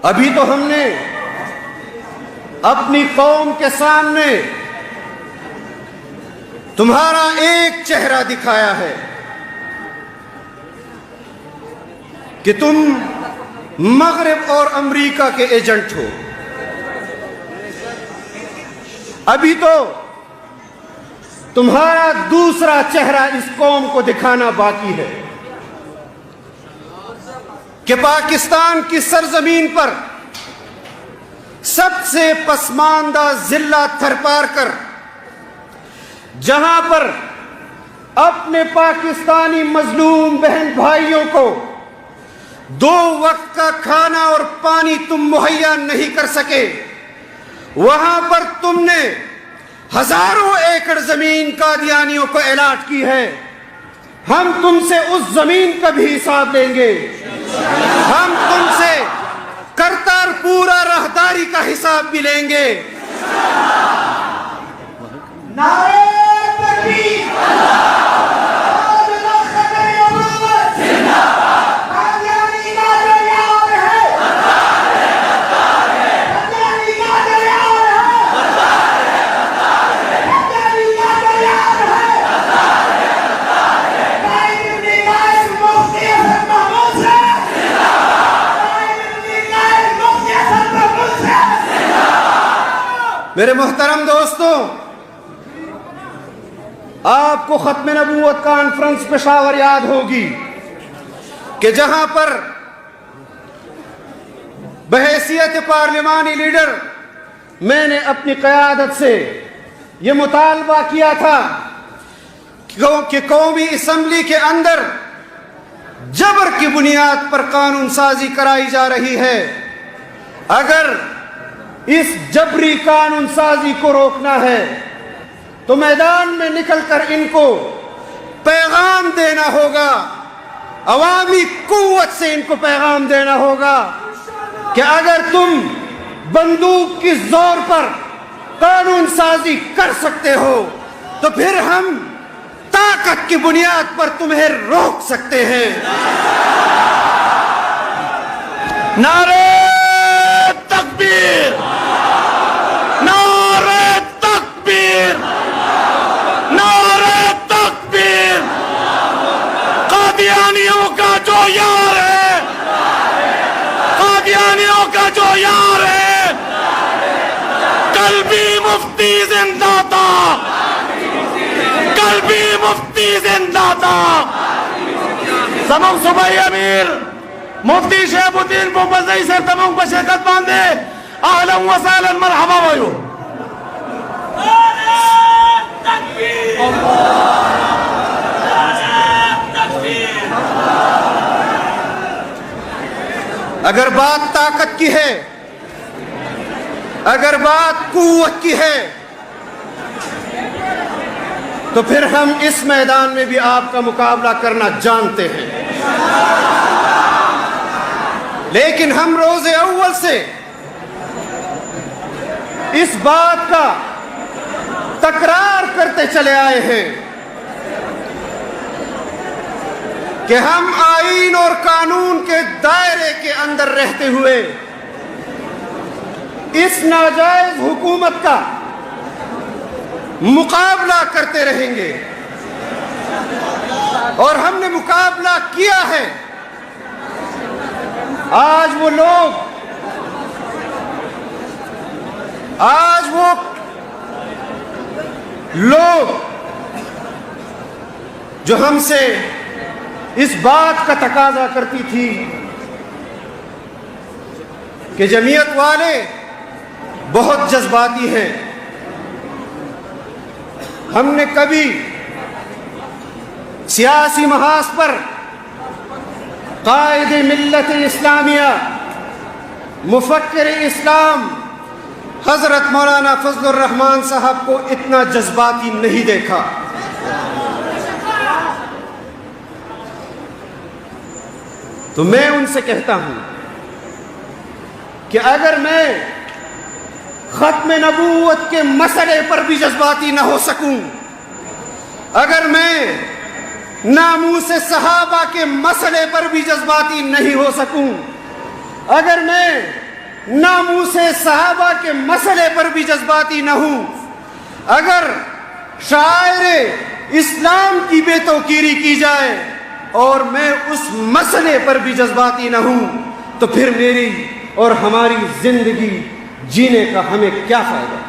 ابھی تو ہم نے اپنی قوم کے سامنے تمہارا ایک چہرہ دکھایا ہے کہ تم مغرب اور امریکہ کے ایجنٹ ہو. ابھی تو تمہارا دوسرا چہرہ اس قوم کو دکھانا باقی ہے کہ پاکستان کی سرزمین پر سب سے پسماندہ ضلع تھرپار کر جہاں پر اپنے پاکستانی مظلوم بہن بھائیوں کو 2 وقت کا کھانا اور پانی تم مہیا نہیں کر سکے، وہاں پر تم نے ہزاروں ایکڑ زمین قادیانیوں کو الاٹ کی ہے. ہم تم سے اس زمین کا بھی حساب لیں گے. ہم تم سے کرتارپور راہداری کا حساب بھی لیں گے. نعرہ تکبیر، میرے محترم دوستوں، آپ کو ختم نبوت کانفرنس پشاور یاد ہوگی کہ جہاں پر بحیثیت پارلیمانی لیڈر میں نے اپنی قیادت سے یہ مطالبہ کیا تھا کہ قومی اسمبلی کے اندر جبر کی بنیاد پر قانون سازی کرائی جا رہی ہے. اگر اس جبری قانون سازی کو روکنا ہے تو میدان میں نکل کر ان کو پیغام دینا ہوگا، عوامی قوت سے ان کو پیغام دینا ہوگا کہ اگر تم بندوق کی زور پر قانون سازی کر سکتے ہو تو پھر ہم طاقت کی بنیاد پر تمہیں روک سکتے ہیں. نعرہ تکبیر، نعرہ تکبیر، نعرہ تکبیر. قادیانیوں کا جو یار ہے، قادیانیوں کا جو یار ہے، کل بھی مفتی زندہ تھا، کل بھی مفتی زندہ تھا. زمان صبح امیر مفتی شیخ الدین بوبزئی سے تمام کو شرکت باندھے. اہلا و سہلا مرحبا ویو. اگر بات طاقت کی ہے، اگر بات قوت کی ہے تو پھر ہم اس میدان میں بھی آپ کا مقابلہ کرنا جانتے ہیں. لیکن ہم روز اول سے اس بات کا تکرار کرتے چلے آئے ہیں کہ ہم آئین اور قانون کے دائرے کے اندر رہتے ہوئے اس ناجائز حکومت کا مقابلہ کرتے رہیں گے، اور ہم نے مقابلہ کیا ہے. آج وہ لوگ جو ہم سے اس بات کا تقاضا کرتی تھی کہ جمعیت والے بہت جذباتی ہیں، ہم نے کبھی سیاسی محاذ پر قائد ملت اسلامیہ، مفکر اسلام حضرت مولانا فضل الرحمان صاحب کو اتنا جذباتی نہیں دیکھا. تو میں ان سے کہتا ہوں کہ اگر میں ختم نبوت کے مسئلے پر بھی جذباتی نہ ہو سکوں، اگر میں ناموس صحابہ کے مسئلے پر بھی جذباتی نہیں ہو سکوں، اگر میں ناموس صحابہ کے مسئلے پر بھی جذباتی نہ ہوں، اگر شاعر اسلام کی بے توقیری کی جائے اور میں اس مسئلے پر بھی جذباتی نہ ہوں تو پھر میری اور ہماری زندگی جینے کا ہمیں کیا فائدہ؟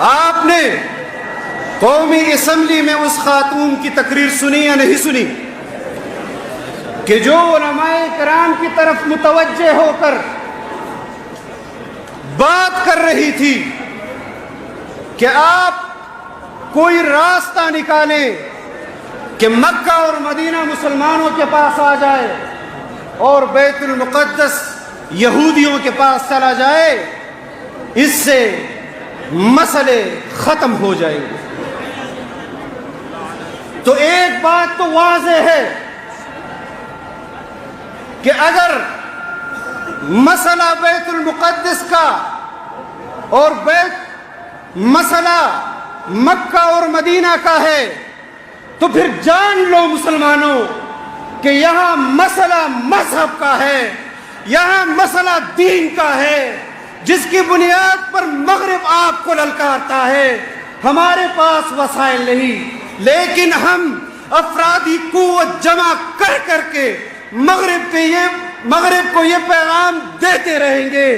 آپ نے قومی اسمبلی میں اس خاتون کی تقریر سنی یا نہیں سنی کہ جو علماء کرام کی طرف متوجہ ہو کر بات کر رہی تھی کہ آپ کوئی راستہ نکالیں کہ مکہ اور مدینہ مسلمانوں کے پاس آ جائے اور بیت المقدس یہودیوں کے پاس چلا جائے، اس سے مسئلے ختم ہو جائیں گے۔ تو ایک بات تو واضح ہے کہ اگر مسئلہ بیت المقدس کا اور مسئلہ مکہ اور مدینہ کا ہے تو پھر جان لو مسلمانوں کہ یہاں مسئلہ مذہب کا ہے، یہاں مسئلہ دین کا ہے، جس کی بنیاد پر مغرب آپ کو للکارتا ہے۔ ہمارے پاس وسائل نہیں، لیکن ہم افرادی قوت جمع کر کر کے مغرب کو یہ پیغام دیتے رہیں گے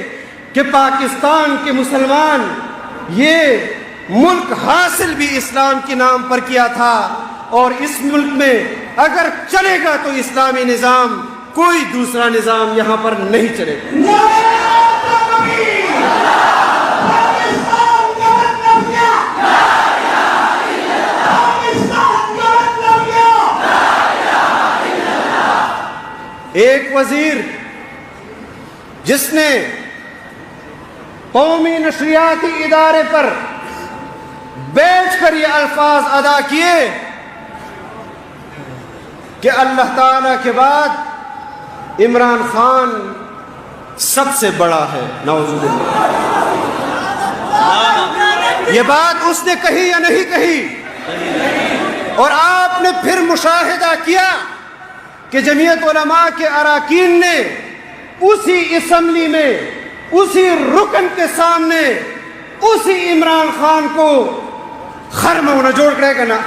کہ پاکستان کے مسلمان یہ ملک حاصل بھی اسلام کے نام پر کیا تھا، اور اس ملک میں اگر چلے گا تو اسلامی نظام، کوئی دوسرا نظام یہاں پر نہیں چلے گا۔ ایک وزیر جس نے قومی نشریاتی ادارے پر بیٹھ کر یہ الفاظ ادا کیے کہ اللہ تعالیٰ کے بعد عمران خان سب سے بڑا ہے، نعوذ باللہ، یہ بات اس نے کہی یا نہیں کہی؟ اور آپ نے پھر مشاہدہ کیا کہ جمعیت علماء کے اراکین نے اسی اسمبلی میں اسی رکن کے سامنے اسی عمران خان کو خرمہ ہونا جوڑ کرے گا نا۔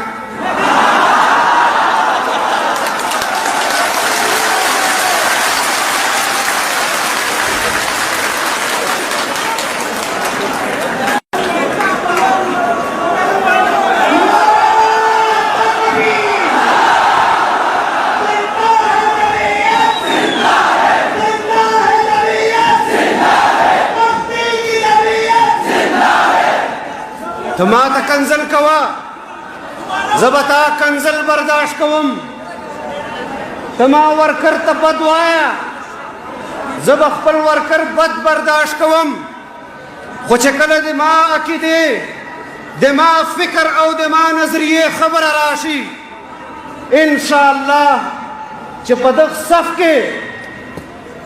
تما تا کنزل کوا زبتا کنزل برداشت کوم، تما ورکر تا بد وایا زب اخپل ورکر بد برداشت کوم، خوچکل دما عقیدے دما فکر او دما نظریے خبر راشی انشاءاللہ چپدق صف کے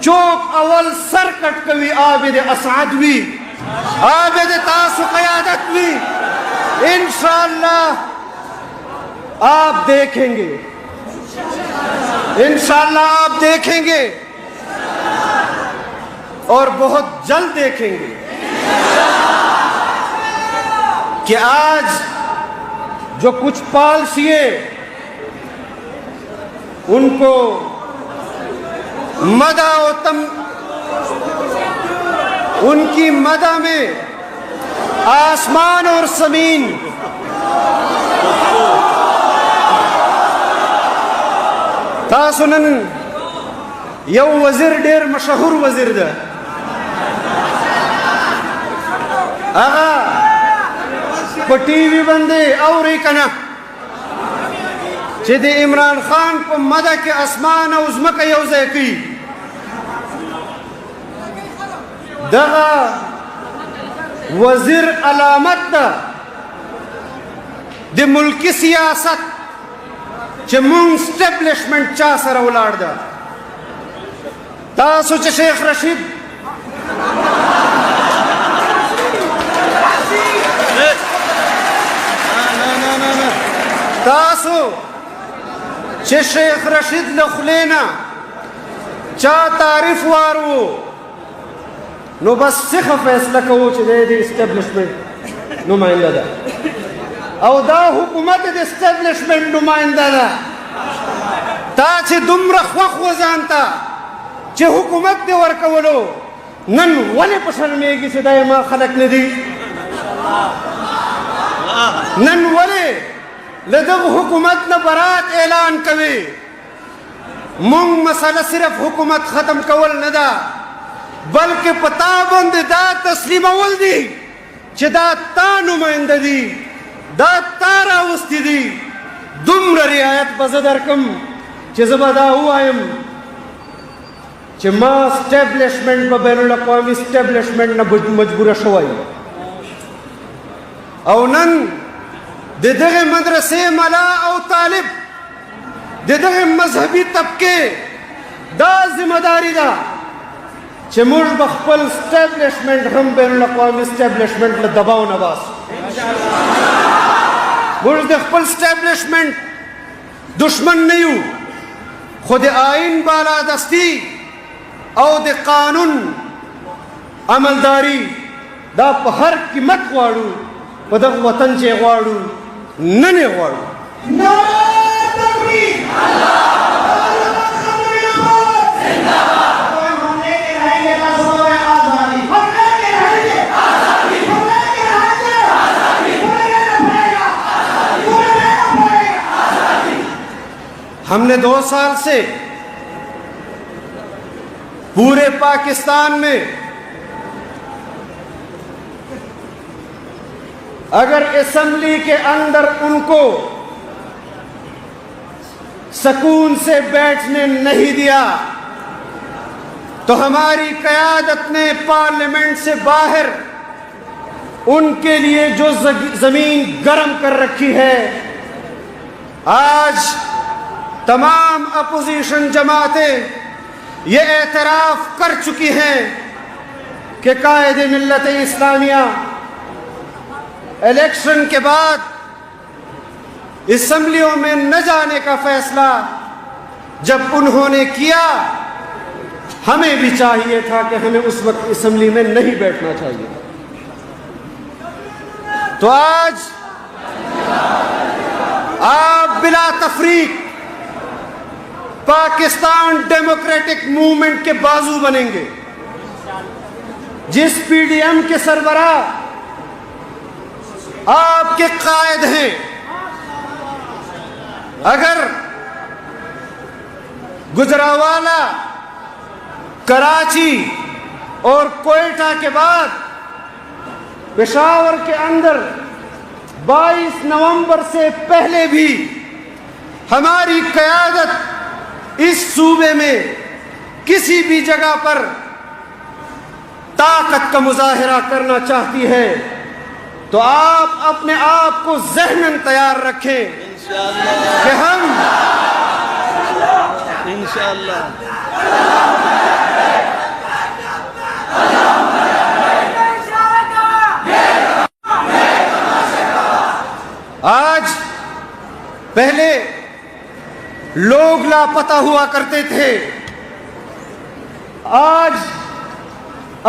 چوک اول سر کٹ کوی عابد اسعد وی، عابد تاسو قیادت وی، انشاءاللہ آپ دیکھیں گے، انشاءاللہ آپ دیکھیں گے اور بہت جلد دیکھیں گے کہ آج جو کچھ پالسیے ان کو مدح و ان کی مدح میں آسمان اور زمین تاسنن یو وزیر ډیر مشهور وزیر ده، آغا په ٹی وی باندې اوري کنه چې د عمران خان په مدح کې اسمان او ځمکه یو ځای کوي، دغه وزیر علامت ده د ملکی سیاست چې مونږ سټیبلیشمنټ چا سره ولاړ ده. تاسو چې شیخ رشید تاسو چې شیخ رشید له خولې نه چا تعریف وارو نو بس څخه فیصله کوو چې د اسټیبلیشمنټ نماینده ده او دا حکومت د اسټیبلیشمنټ نماینده ده. تا چې دومره خوښ و ځان ته چې حکومت دې ورکولو نن ولې په شرمېږي چې دا ما خلک نه دي؟ نن ولې له دغه حکومت نه برات اعلان کوي؟ مونږ مسله صرف حکومت ختم کول نه ده بلکې په تا باندې دا تسلیمول دي چې دا تا نماینده دي، دا تا راوستي دي. دومره رعایت به زه درکم چې زه به دا ووایم چې ما سټیبلیشمنټ په بین الاقوامي سټیبلیشمنټ نه مجبوره شوی او نن د دغه مدرسې ملا او طالب د دغه مذهبي طبقې دا ذمہ داری ده چې موږ به خپل سټیبلیشمنټ هم بین الاقوامي سټیبلیشمنټ له دباو نه باسو. موږ د خپل سټیبلیشمنټ دشمن نه یو خو د آئین بالادستی او د قانون عملداری دا په هر قیمت غواړو، په دغه وطن چې غواړو نن یې غواړو. ہم نے 2 سال سے پورے پاکستان میں اگر اسمبلی کے اندر ان کو سکون سے بیٹھنے نہیں دیا تو ہماری قیادت نے پارلیمنٹ سے باہر ان کے لیے جو زمین گرم کر رکھی ہے. آج تمام اپوزیشن جماعتیں یہ اعتراف کر چکی ہیں کہ قائد ملت اسلامیہ الیکشن کے بعد اسمبلیوں میں نہ جانے کا فیصلہ جب انہوں نے کیا ہمیں بھی چاہیے تھا کہ ہمیں اس وقت اسمبلی میں نہیں بیٹھنا چاہیے. تو آج آپ بلا تفریق پاکستان ڈیموکریٹک موومنٹ کے بازو بنیں گے. جس پی ڈی ایم کے سربراہ آپ کے قائد ہیں، اگر گجرانوالہ، کراچی اور کوئٹہ کے بعد پشاور کے اندر 22 نومبر سے پہلے بھی ہماری قیادت اس صوبے میں کسی بھی جگہ پر طاقت کا مظاہرہ کرنا چاہتی ہے تو آپ اپنے آپ کو ذہناً تیار رکھیں کہ ہم انشاءاللہ آج پہلے لوگ لاپتہ ہوا کرتے تھے، آج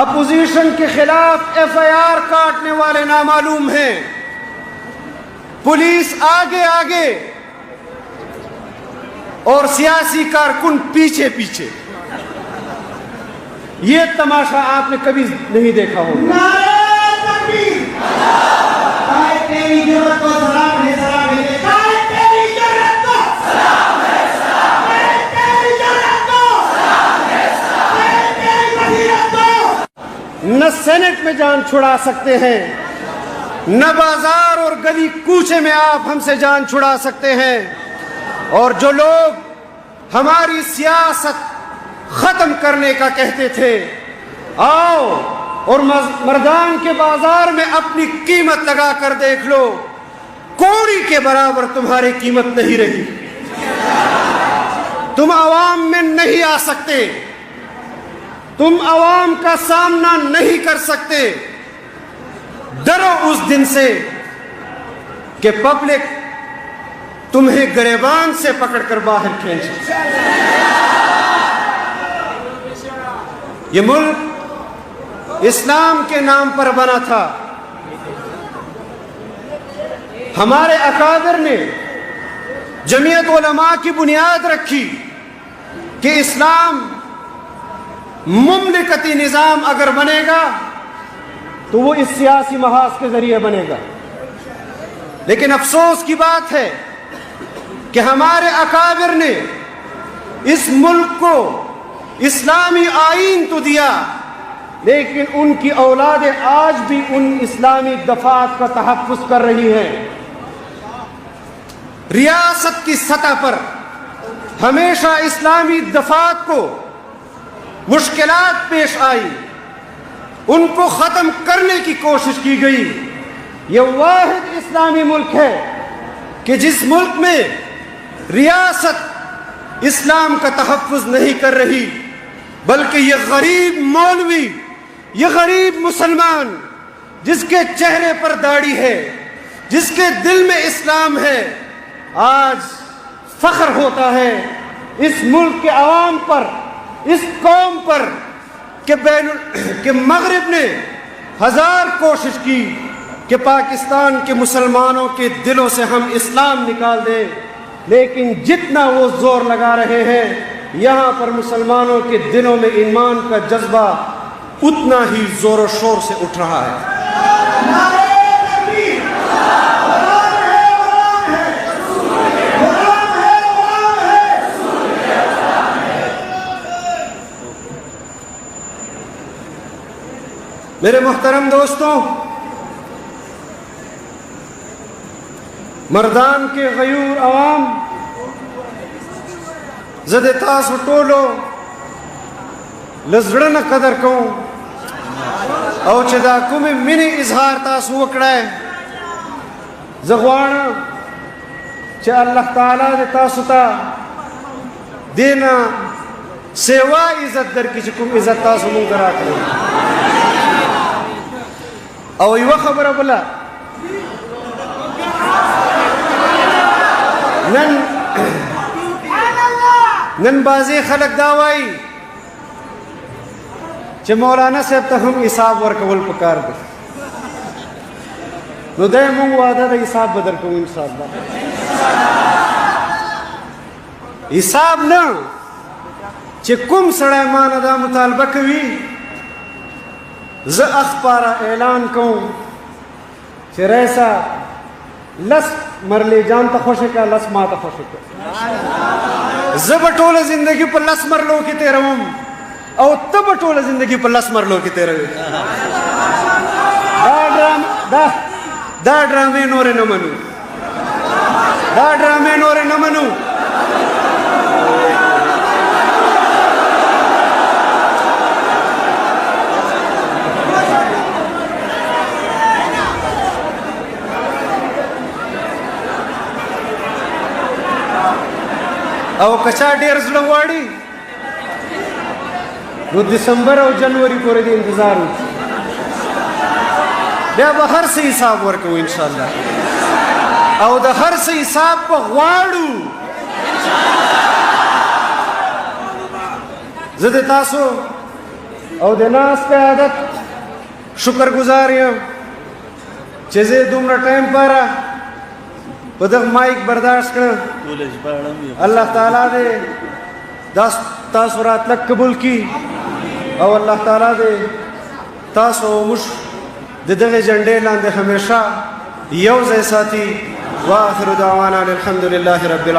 اپوزیشن کے خلاف ایف آئی آر کاٹنے والے نامعلوم ہیں، پولیس آگے آگے اور سیاسی کارکن پیچھے پیچھے. یہ تماشا آپ نے کبھی نہیں دیکھا ہوگا. نہ سینٹ میں جان چھڑا سکتے ہیں، نہ بازار اور گلی کوچے میں آپ ہم سے جان چھڑا سکتے ہیں. اور جو لوگ ہماری سیاست ختم کرنے کا کہتے تھے، آؤ اور مردان کے بازار میں اپنی قیمت لگا کر دیکھ لو، کوڑی کے برابر تمہاری قیمت نہیں رہی. تم عوام میں نہیں آ سکتے، تم عوام کا سامنا نہیں کر سکتے۔ ڈرو اس دن سے کہ پبلک تمہیں گریبان سے پکڑ کر باہر کھینچے۔ یہ ملک اسلام کے نام پر بنا تھا۔ ہمارے اکابر نے جمعیت علماء کی بنیاد رکھی کہ اسلام مملکتی نظام اگر بنے گا تو وہ اس سیاسی محاذ کے ذریعے بنے گا۔ لیکن افسوس کی بات ہے کہ ہمارے اکابر نے اس ملک کو اسلامی آئین تو دیا، لیکن ان کی اولاد آج بھی ان اسلامی دفعات کا تحفظ کر رہی ہے۔ ریاست کی سطح پر ہمیشہ اسلامی دفعات کو مشکلات پیش آئی، ان کو ختم کرنے کی کوشش کی گئی۔ یہ واحد اسلامی ملک ہے کہ جس ملک میں ریاست اسلام کا تحفظ نہیں کر رہی، بلکہ یہ غریب مولوی، یہ غریب مسلمان جس کے چہرے پر داڑھی ہے، جس کے دل میں اسلام ہے، آج فخر ہوتا ہے اس ملک کے عوام پر، اس قوم پر کہ مغرب نے ہزار کوشش کی کہ پاکستان کے مسلمانوں کے دلوں سے ہم اسلام نکال دیں، لیکن جتنا وہ زور لگا رہے ہیں یہاں پر مسلمانوں کے دلوں میں ایمان کا جذبہ اتنا ہی زور و شور سے اٹھ رہا ہے۔ میرے محترم دوستوں، مردان کے غیور عوام زد تاسو ټولو لزړه نه قدر کوم، او چې دا کومې مینې اظهار تاسو وکړی، زه غواړم چې الله تعالی دې تاسو ته دې نه سیوا عزت درکړي چې کوم عزت تاسو مونږ ته راکړی۔ او یوه خبره بله، نن بازی خلق دا وایي چې مولانا صاحب ته هم حساب ورکول پکار دی، نو دی مونږ وعده د حساب به درکوو انشاءالله۔ حساب نه چې کوم سړی مانه دا مطالبه کوي، زه اخباره اعلان کوم چې رئیسه لس مرلې جان ته خوشې کړه، لس ما ته خوشې کړه۔ زه به ټوله زندگی په لس مرلو کې تېروم او ته به ټوله زندگی په لس مرلو کې تېروې۔ دا ډرامې نورې نه منو، دا ډرامې نورې نه منو۔ او کچا ډیر زړه غواړي نو دسمبر او جنوري پورې د انتظار وکړي، بیا به هر څه حساب ورکوو انشاءالله، او د هر څه حساب به غواړو۔ زه د تاسو او د ناستې عادت شکر گزار یم چې زه دومره ټایم پاره په دغه مایک برداشت کړ۔ الله تعالی دې تاسو راتلک قبول کی، او الله تعالی دې تاسو موږ د دغه جنډې لاندې همیشه یو ځای ساتي۔ واخر دعوانا الحمد لله رب العالمین۔